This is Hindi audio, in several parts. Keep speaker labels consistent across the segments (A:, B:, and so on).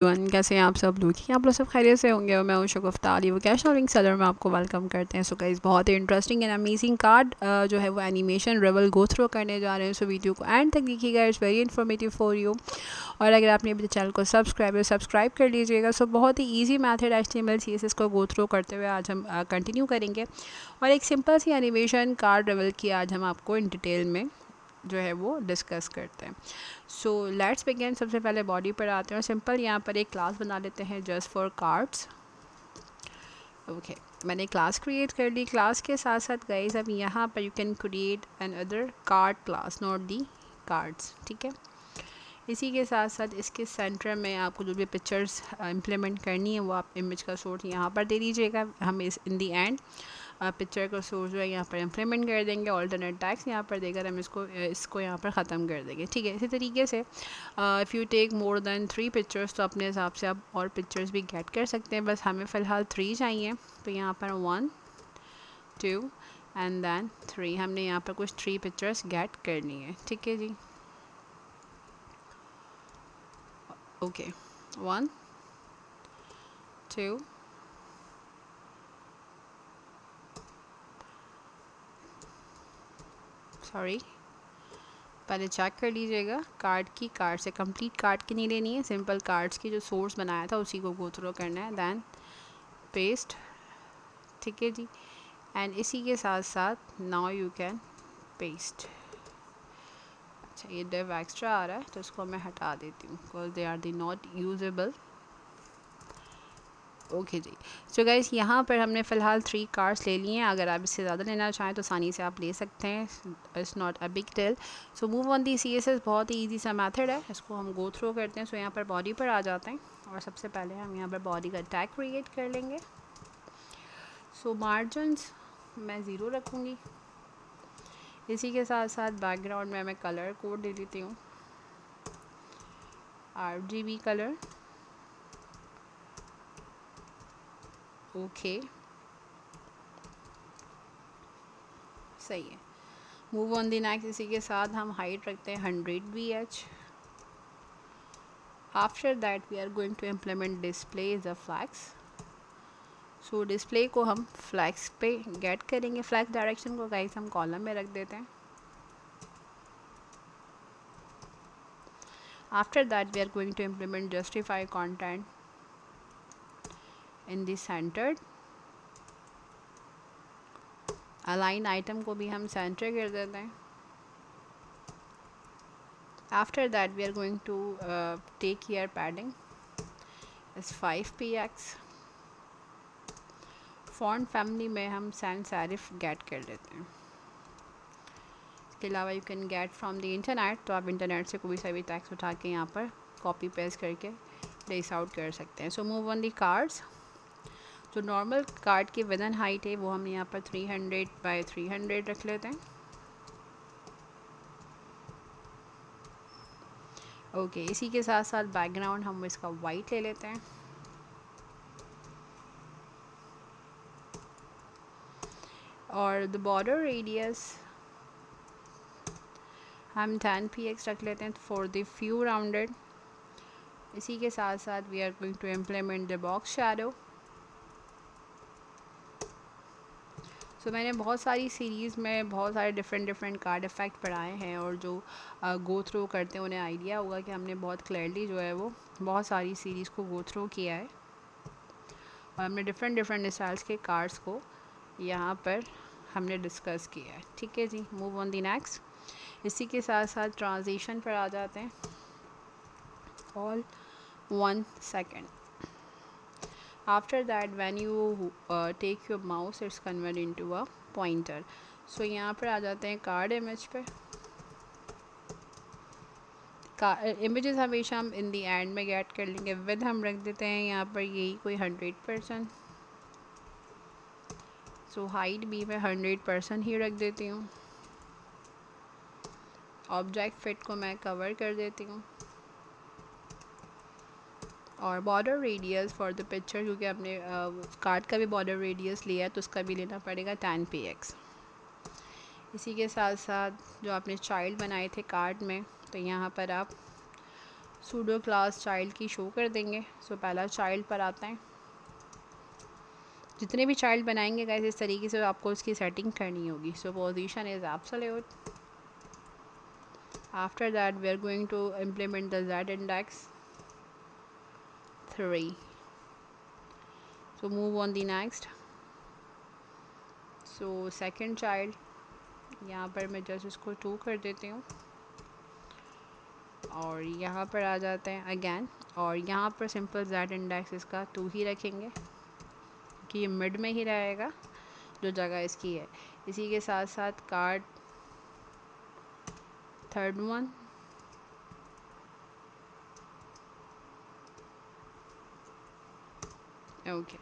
A: कैसे हैं आप सब लोग कि आप लोग सब खैरियत से होंगे और मैं हूं शगुफ्ता अली वो कैश लिंक सेलर में आपको वेलकम करते हैं। सो गाइस बहुत ही इंटरेस्टिंग एंड अमेजिंग कार्ड जो है वो एनिमेशन रिवल गो थ्रू करने जा रहे हैं। सो वीडियो को एंड तक देखिएगा, it's very informative for you. और अगर आपने अभी चैनल को सब्सक्राइब कर लीजिएगा। सो बहुत ही ईजी मैथड HTML CSS को गो थ्रू करते हुए आज हम कंटिन्यू करेंगे और एक सिंपल सी एनिमेशन कार्ड रिवल की आज हम आपको इन डिटेल में जो है वो डिस्कस करते हैं। So let's begin. सबसे पहले बॉडी पर आते हैं और सिंपल यहाँ पर एक क्लास बना लेते हैं जस्ट फॉर कार्ड्स। ओके, मैंने क्लास क्रिएट कर ली। क्लास के साथ साथ गाइस अब यहाँ पर you can create an other card class, not the cards. ठीक है, इसी के साथ साथ इसके सेंटर में आपको जो भी पिक्चर्स इम्प्लीमेंट करनी है वो आप इमेज का सोर्स यहाँ पर दे दीजिएगा। हम इस इन दी एंड पिक्चर का सोर्स जो है यहाँ पर इम्प्लीमेंट कर देंगे। ऑल्टरनेट टैक्स यहाँ पर देकर हम इसको यहाँ पर ख़त्म कर देंगे। ठीक है, इसी तरीके से if you take more than 3 pictures तो अपने हिसाब से आप और पिक्चर्स भी गेट कर सकते हैं। बस हमें फ़िलहाल 3 चाहिए, तो यहाँ पर 1 2 एंड देन 3 हमने यहाँ पर कुछ 3 पिक्चर्स गेट करनी है। ठीक है जी, ओके 1 2 सॉरी, पहले चेक कर लीजिएगा कार्ड से कंप्लीट कार्ड की नहीं लेनी है, सिंपल कार्ड्स की जो सोर्स बनाया था उसी को गो थ्रू करना है। Then paste. ठीक है जी, एंड इसी के साथ साथ नाउ यू कैन पेस्ट। अच्छा, ये डिव एक्स्ट्रा आ रहा है तो इसको मैं हटा देती हूँ because they are the not usable. Okay जी, सो गाइस यहाँ पर हमने फ़िलहाल 3 कार्ड्स ले लिए हैं। अगर आप इससे ज़्यादा लेना चाहें तो आसानी से आप ले सकते हैं, it's not a big deal. So move on the CSS बहुत ही ईजी सा मेथड है, इसको हम गो थ्रू करते हैं। सो यहाँ पर बॉडी पर आ जाते हैं और सबसे पहले हम यहाँ पर बॉडी का टैग क्रिएट कर लेंगे। सो मार्जिन्स मैं 0 रखूँगी। इसी के साथ साथ बैकग्राउंड में मैं कलर कोड दे देती हूँ, RGB कलर। ओके, सही है। Move on the next. इसी के साथ हम हाइट रखते हैं 100 VH। After that we are going to implement display is a flex. So display को हम फ्लैक्स पे गेट करेंगे। फ्लैक्स डायरेक्शन को गाइस हम कॉलम में रख देते हैं। After that we are going to implement justify content in the centred. Align item को भी हम सेंटर कर देते हैं। After that we are going to take here padding is 5 px। Font family में हम सैंस सेरिफ गेट कर लेते हैं। इसके अलावा you can get from the internet, तो आप इंटरनेट से कोई सा भी टेक्स्ट उठा के यहाँ पर कॉपी पेस्ट करके प्लेस आउट कर सकते हैं। सो मूव ऑन दी कार्ड्स। जो नॉर्मल कार्ड की विदन हाइट है वो हम यहाँ पर 300 बाय 300 रख लेते हैं। ओके, इसी के साथ साथ बैकग्राउंड हम इसका वाइट ले लेते हैं। और द बॉर्डर रेडियस हम 10 px रख लेते हैं फॉर द फ्यू राउंडेड। इसी के साथ साथ we are going to implement the box shadow. So मैंने बहुत सारी सीरीज़ में बहुत सारे डिफरेंट कार्ड इफ़ेक्ट पढ़ाए हैं और जो गो थ्रू करते हैं उन्हें आइडिया होगा कि हमने बहुत क्लियरली जो है वो बहुत सारी सीरीज़ को गो थ्रू किया है और हमने डिफरेंट स्टाइल्स के कार्ड्स को यहाँ पर हमने डिस्कस किया है। ठीक है जी, मूव ऑन दी नेक्स्ट। इसी के साथ साथ ट्रांजिशन पर आ जाते हैं। All 1 second। After that when you take your mouse it's convert into a pointer. So यहाँ पर आ जाते हैं कार्ड इमेज पे। इमेजेस हमेशा हम इन दी एंड में गेट कर लेंगे। विद हम रख देते हैं यहाँ पर यही कोई 100%। सो हाइट भी मैं 100% ही रख देती हूँ। ऑब्जेक्ट फिट को मैं कवर कर देती हूँ और border radius for the picture, क्योंकि आपने कार्ड का भी बॉर्डर रेडियस लिया है तो उसका भी लेना पड़ेगा 10 px। इसी के साथ साथ जो आपने चाइल्ड बनाए थे कार्ड में, तो यहाँ पर आप सूडो क्लास चाइल्ड की शो कर देंगे। सो पहला चाइल्ड पर आते हैं। जितने भी चाइल्ड बनाएंगे गाइस इस तरीके से आपको उसकी सेटिंग करनी होगी। So position is absolute. After that we are going to implement the Z index 3. So move on the next. So second child, यहाँ पर मैं जस्ट इसको 2 कर देती हूँ और यहाँ पर आ जाते हैं अगेन, और यहाँ पर सिंपल Z इंडेक्स इसका 2 ही रखेंगे कि ये मिड में ही रहेगा जो जगह इसकी है। इसी के साथ साथ card third one, okay.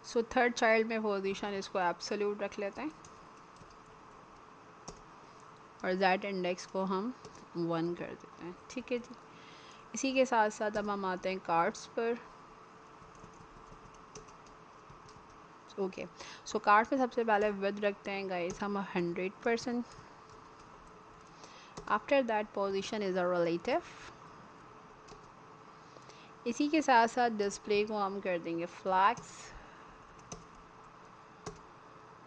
A: So third child में पोजीशन इसको एब्सोल्यूट रख लेते हैं और Z इंडेक्स को हम 1 कर देते हैं, ठीक है जी। इसी के साथ साथ अब हम आते हैं कार्ड्स पर। ओके, सो कार्ड पे सबसे पहले विद रखते हैं गाइस हम 100%। After that position is a relative. इसी के साथ साथ डिस्प्ले को हम कर देंगे फ्लैग्स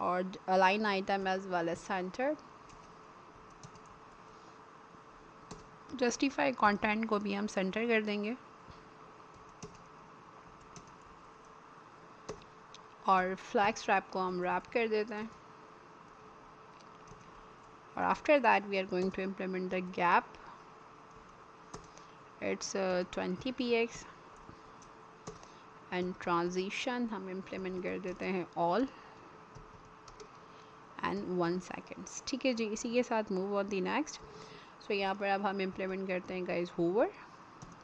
A: और align item as well as centre. Justify content को भी हम सेंटर कर देंगे और फ्लैग्स रैप को हम रैप कर देते हैं। और after that we are going to implement the gap, it's 20 px and transition हम इम्प्लीमेंट कर देते हैं ऑल एंड 1 सेकेंड्स, ठीक है जी। इसी के साथ मूव ऑन दी नेक्स्ट। सो यहाँ पर अब हम इम्प्लीमेंट करते हैं गाइस होवर।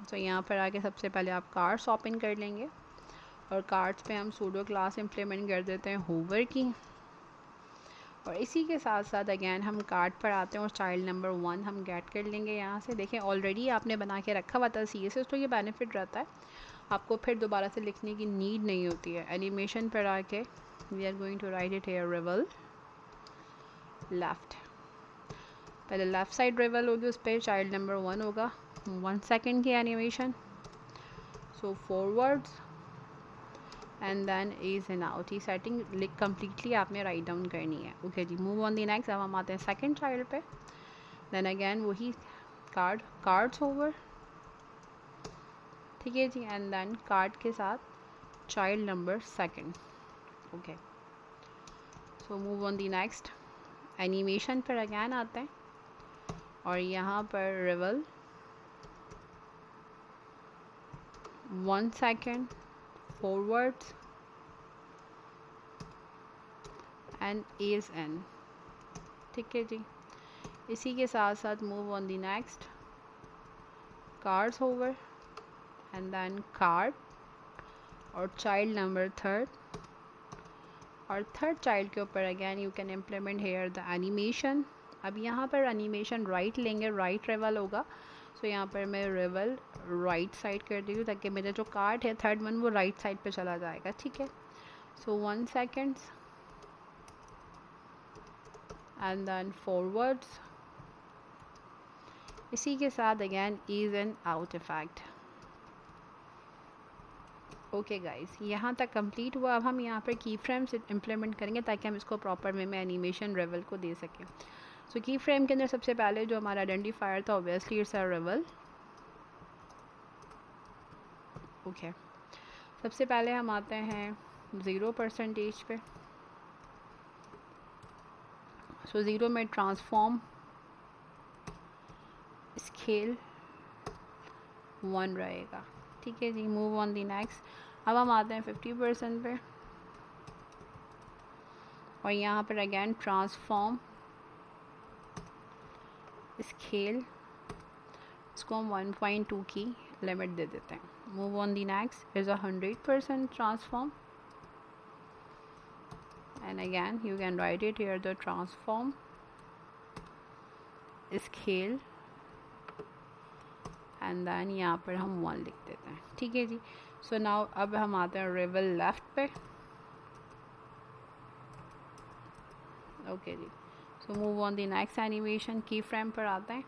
A: सो यहाँ पर आके सबसे पहले आप कार्ड्स ओपन कर लेंगे और कार्ड्स पे हम सूडो क्लास इम्प्लीमेंट कर देते हैं होवर की। और इसी के साथ साथ अगेन हम कार्ड पर आते हैं और चाइल्ड नंबर 1 हम गेट कर लेंगे यहाँ से। देखें ऑलरेडी आपने बना के रखा हुआ था CSS, तो ये बेनिफिट रहता है, आपको फिर दोबारा से लिखने की नीड नहीं होती है। एनिमेशन पर आके we are going to write it here reveal left. पहले लेफ़्ट साइड रिवल होगी, उस पर चाइल्ड नंबर 1 होगा, 1 सेकेंड की animation. So forwards and then ease in out. ये सेटिंग कम्प्लीटली आपने राइट डाउन करनी है, ओके जी। Move on the next. अब हम आते हैं सेकंड चाइल्ड पे। देन अगेन वही कार्ड्स ओवर, ठीक है जी, एंड देन कार्ड के साथ child number 2, okay. So move on the next. Animation पर अगेन आते हैं और यहाँ पर reveal 1 second forwards and is n, ठीक है जी। इसी के साथ साथ move on the next, cards over and then card और चाइल्ड नंबर 3, और थर्ड चाइल्ड के ऊपर again you can implement here the animation. अब यहाँ पर एनिमेशन राइट लेंगे, राइट रिवल होगा। सो यहाँ पर मैं रिवल राइट साइड कर दी हूँ ताकि मेरा जो कार्ड है थर्ड वन वो राइट साइड पे चला जाएगा, ठीक है। सो 1 सेकेंड्स एंड देन फॉरवर्ड्स। इसी के साथ again is and out effect, okay guys. यहाँ तक कंप्लीट हुआ। अब हम यहाँ पर की फ्रेम्स इम्प्लीमेंट करेंगे ताकि हम इसको प्रॉपर वे में एनिमेशन रिवल को दे सकें। सो की फ्रेम के अंदर सबसे पहले जो हमारा आइडेंटिफायर था obviously it's a reveal, okay. सबसे पहले हम आते हैं 0% पे। सो 0 में ट्रांसफॉर्म स्केल 1 रहेगा, ठीक है जी। Move on the next. अब हम आते हैं 50% पे और यहाँ पर अगेन ट्रांसफॉर्म स्केल, इसको हम 1.2 की लिमिट दे देते हैं। Move on the next is 100% transform and again you can write it here the transform scale and then यहाँ पर हम 1 लिख देते हैं, ठीक है जी। सो नाउ अब हम आते हैं रिवल लेफ्ट पे, ओके जी। So move on the next animation. Keyframe पर आते हैं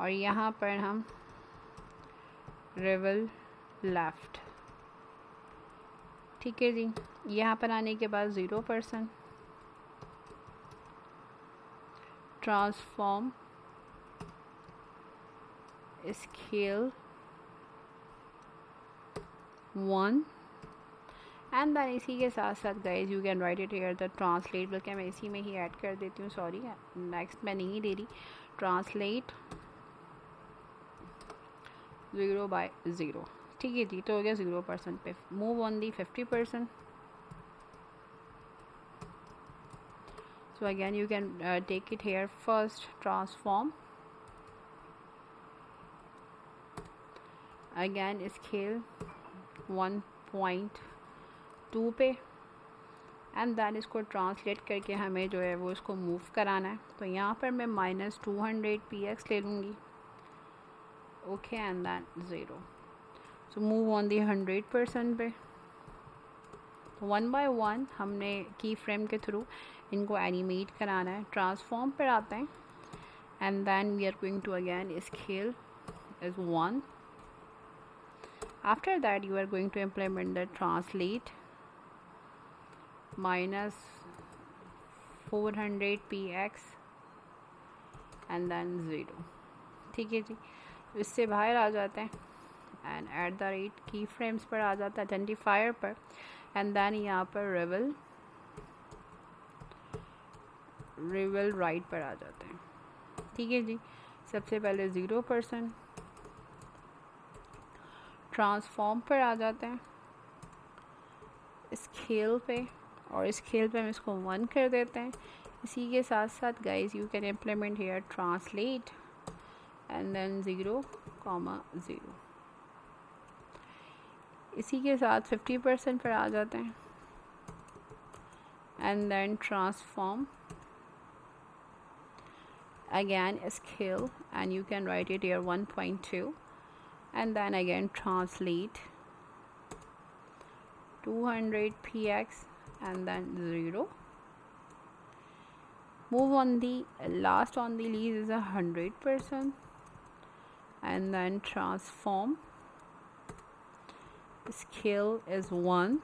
A: और यहाँ पर हम रिवल लेफ़्ट, ठीक है जी। यहाँ पर आने के बाद 0% ट्रांसफॉर्म स्केल 1 एंड देन इसी के साथ साथ guys you can write it here the translate, बल्कि मैं इसी में ही ऐड कर देती हूँ, सॉरी नेक्स्ट मैं नहीं दे रही। ट्रांसलेट 0/0, ठीक है जी। तो हो गया 0% पे। Move on the 50%। So again you can take it here first, transform again scale 1.2 पे एंड देन इसको ट्रांसलेट करके हमें जो है वो इसको मूव कराना है। तो यहाँ पर मैं -200 px ले लूँगी, okay, and then 0। So move on the 100% पे। तो 1 बाय 1 हमने की फ्रेम के थ्रू इनको एनिमेट कराना है। ट्रांसफॉर्म पर आते हैं and then we are going to again scale is 1। After that you are going to implement the translate -400 px and then 0, ठीक है जी। इससे बाहर आ जाते हैं एंड @ की फ्रेम्स पर आ जाता है, आइडेंटिफायर पर, एंड देन यहाँ पर रिवल राइट पर आ जाते हैं, ठीक है जी। सबसे पहले 0% ट्रांसफॉर्म पर आ जाते हैं स्केल पे, और स्केल पे हम इसको 1 कर देते हैं। इसी के साथ साथ guys you can implement here translate and then 0,0। इसी के साथ 50% पर आ जाते हैं and then transform again scale and you can write it here 1.2 and then again translate 200 px and then 0. Move on the last on the leaves is 100% and then transform scale is 1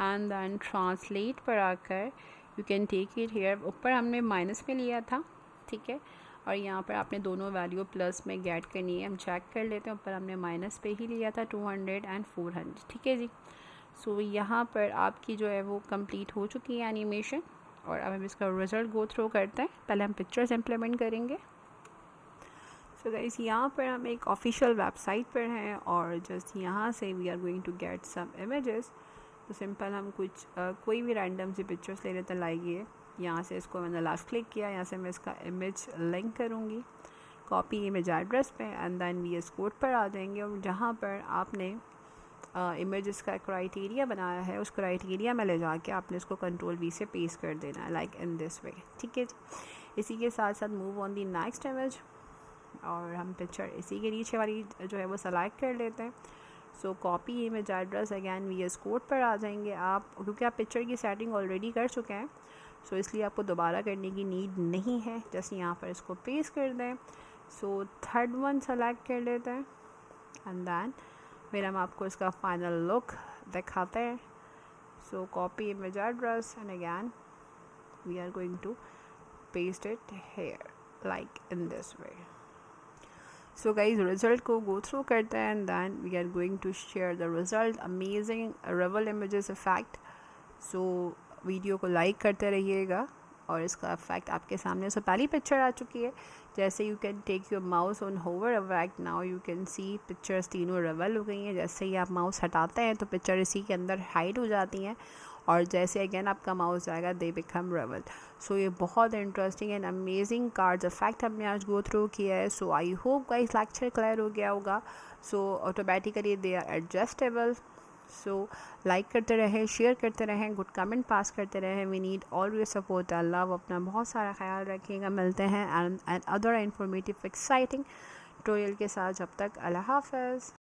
A: and then translate पर आकर you can take it here। ऊपर हमने माइनस में लिया था, ठीक है, और यहाँ पर आपने दोनों वैल्यू प्लस में गेट करनी है। हम चेक कर लेते हैं, ऊपर हमने माइनस पे ही लिया था 200 एंड 400, ठीक है जी। सो यहाँ पर आपकी जो है वो कंप्लीट हो चुकी है एनिमेशन, और अब हम इसका रिज़ल्ट गो थ्रू करते हैं। पहले हम पिक्चर्स इम्प्लीमेंट करेंगे। सो गाइस यहाँ पर हम एक ऑफिशियल वेबसाइट पर हैं और जस्ट यहाँ से we are going to get some images. तो सिंपल हम कुछ कोई भी रैंडम सी पिक्चर्स ले लेते हैं। लाइए यहाँ से इसको मैंने लेफ़्ट क्लिक किया, यहाँ से मैं इसका इमेज लिंक करूँगी, कॉपी इमेज एड्रेस पे, एंड देन VS कोड पर आ जाएंगे। और जहाँ पर आपने इमेजेस का क्राइटेरिया बनाया है उस क्राइटेरिया में ले जाके आपने इसको Ctrl+V से पेस्ट कर देना है, लाइक इन दिस वे, ठीक है जी। इसी के साथ साथ move on the next image, और हम पिक्चर इसी के नीचे वाली जो है वो सेलेक्ट कर लेते हैं। So copy image address again VS code पर आ जाएंगे आप, क्योंकि आप पिक्चर की सेटिंग ऑलरेडी कर चुके हैं, सो इसलिए आपको दोबारा करने की नीड नहीं है। जस्ट यहाँ पर इसको पेस्ट कर दें। सो थर्ड वन सेलेक्ट कर लेते हैं एंड देन फिर हम आपको इसका फाइनल लुक दिखाते हैं। So copy image address and again we are going to paste it here like in this way. So guys result को गो थ्रू करते हैं and then we are going to share the result. Amazing reveal images effect. So video को लाइक करते रहिएगा और इसका इफेक्ट आपके सामने। सो पहली पिक्चर आ चुकी है। जैसे you can take your mouse on hover effect, now you can see pictures तीनों रिवल हो गई हैं। जैसे ही आप माउस हटाते हैं तो पिक्चर इसी के अंदर हाइड हो जाती हैं, और जैसे अगेन आपका माउस जाएगा दे बिकम रिवल। सो ये बहुत interesting and amazing cards effect हमने आज गो थ्रू किया है। So I hope guys lecture clear हो गया होगा। So automatically they are adjustable. So like करते रहें, शेयर करते रहें, गुड कमेंट पास करते रहें। वी नीड ऑलवेज सपोर्ट और लव। अपना बहुत सारा ख्याल रखिएगा। मिलते हैं and other informative exciting tutorial के साथ। जब तक अल्लाह हाफ़िज़।